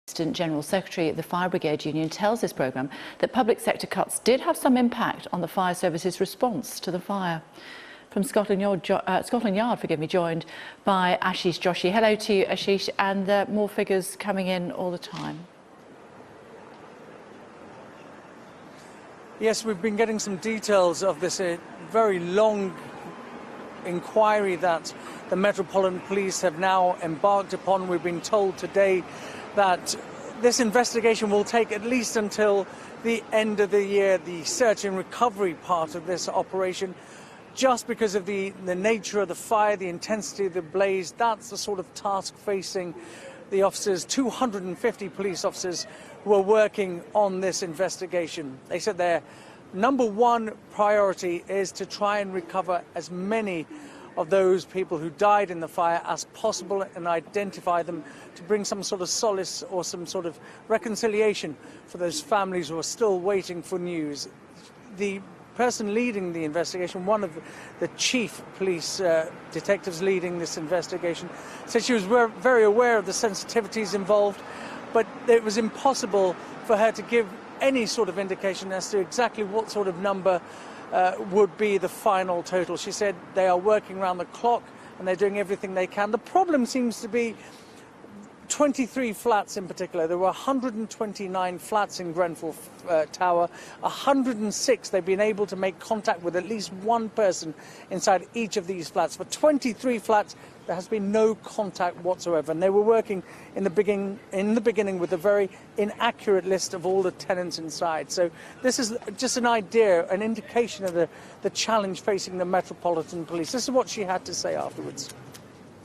Assistant General Secretary at the Fire Brigade Union tells this programme that public sector cuts did have some impact on the fire service's response to the fire. From Scotland Yard, joined by Ashish Joshi. Hello to you, Ashish, and more figures coming in all the time. Yes, we've been getting some details of this very long inquiry that the Metropolitan Police have now embarked upon. We've been told today that this investigation will take at least until the end of the year, the search and recovery part of this operation, just because of the nature of the fire, the intensity of the blaze. That's the sort of task facing the officers, 250 police officers who are working on this investigation. They said their number one priority is to try and recover as many of those people who died in the fire as possible and identify them to bring some sort of solace or some sort of reconciliation for those families who are still waiting for news. The person leading the investigation, one of the chief police detectives leading this investigation, said she was very aware of the sensitivities involved, but it was impossible for her to give any sort of indication as to exactly what sort of number would be the final total. She said they are working around the clock and they're doing everything they can. The problem seems to be 23 flats in particular. There were 129 flats in Grenfell Tower. 106 they've been able to make contact with at least one person inside each of these flats. For 23 flats, there has been no contact whatsoever. And they were working in the beginning with a very inaccurate list of all the tenants inside. So this is just an idea, an indication of the challenge facing the Metropolitan Police. This is what she had to say afterwards.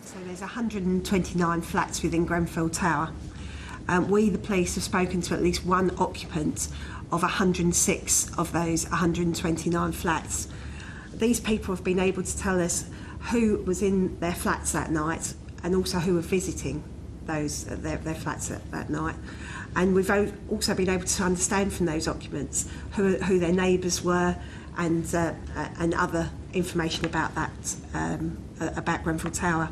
So there's 129 flats within Grenfell Tower. We, the police, have spoken to at least one occupant of 106 of those 129 flats. These people have been able to tell us who was in their flats that night and also who were visiting those their flats that night. And we've also been able to understand from those occupants who their neighbours were and other information about that, about Grenfell Tower.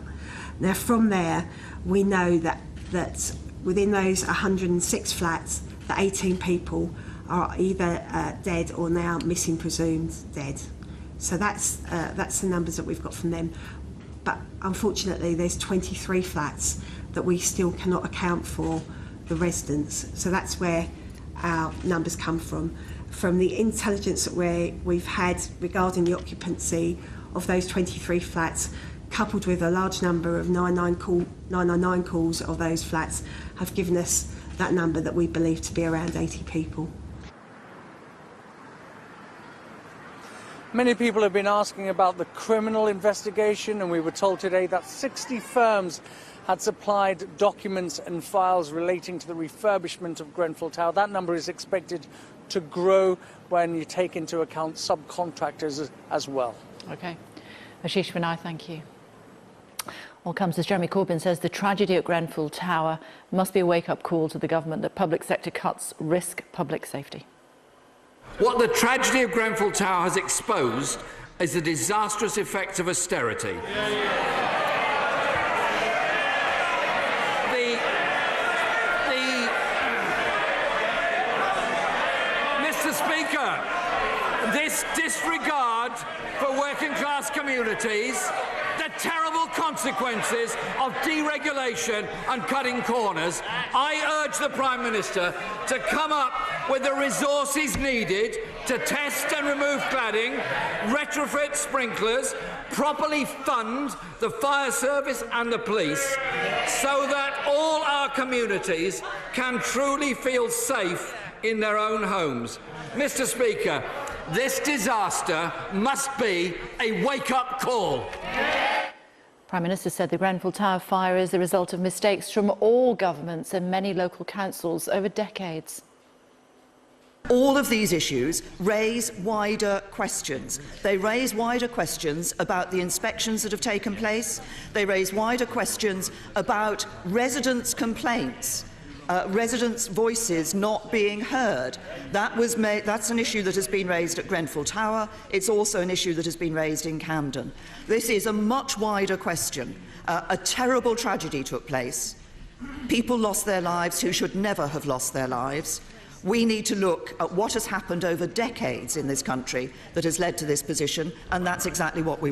Now, from there, we know that within those 106 flats, the 18 people are either dead or now missing, presumed dead. So that's the numbers that we've got from them. But unfortunately, there's 23 flats that we still cannot account for the residents. So that's where our numbers come from. From the intelligence that we've had regarding the occupancy of those 23 flats, coupled with a large number of 999 calls of those flats, have given us that number that we believe to be around 80 people. Many people have been asking about the criminal investigation, and we were told today that 60 firms had supplied documents and files relating to the refurbishment of Grenfell Tower. That number is expected to grow when you take into account subcontractors as well. OK. Ashish Vinay, thank you. All comes as Jeremy Corbyn says the tragedy at Grenfell Tower must be a wake-up call to the government that public sector cuts risk public safety. What the tragedy of Grenfell Tower has exposed is the disastrous effects of austerity. Mr. Speaker, this disregard for working-class communities, the terrible consequences of deregulation and cutting corners, I urge the Prime Minister to come up with the resources needed to test and remove cladding, retrofit sprinklers, properly fund the fire service and the police, so that all our communities can truly feel safe in their own homes. Mr. Speaker, this disaster must be a wake-up call. Prime Minister said the Grenfell Tower fire is the result of mistakes from all governments and many local councils over decades. All of these issues raise wider questions. They raise wider questions about the inspections that have taken place. They raise wider questions about residents' complaints, residents' voices not being heard. That's an issue that has been raised at Grenfell Tower. It's also an issue that has been raised in Camden. This is a much wider question. A terrible tragedy took place. People lost their lives who should never have lost their lives. We need to look at what has happened over decades in this country that has led to this position, and that's exactly what we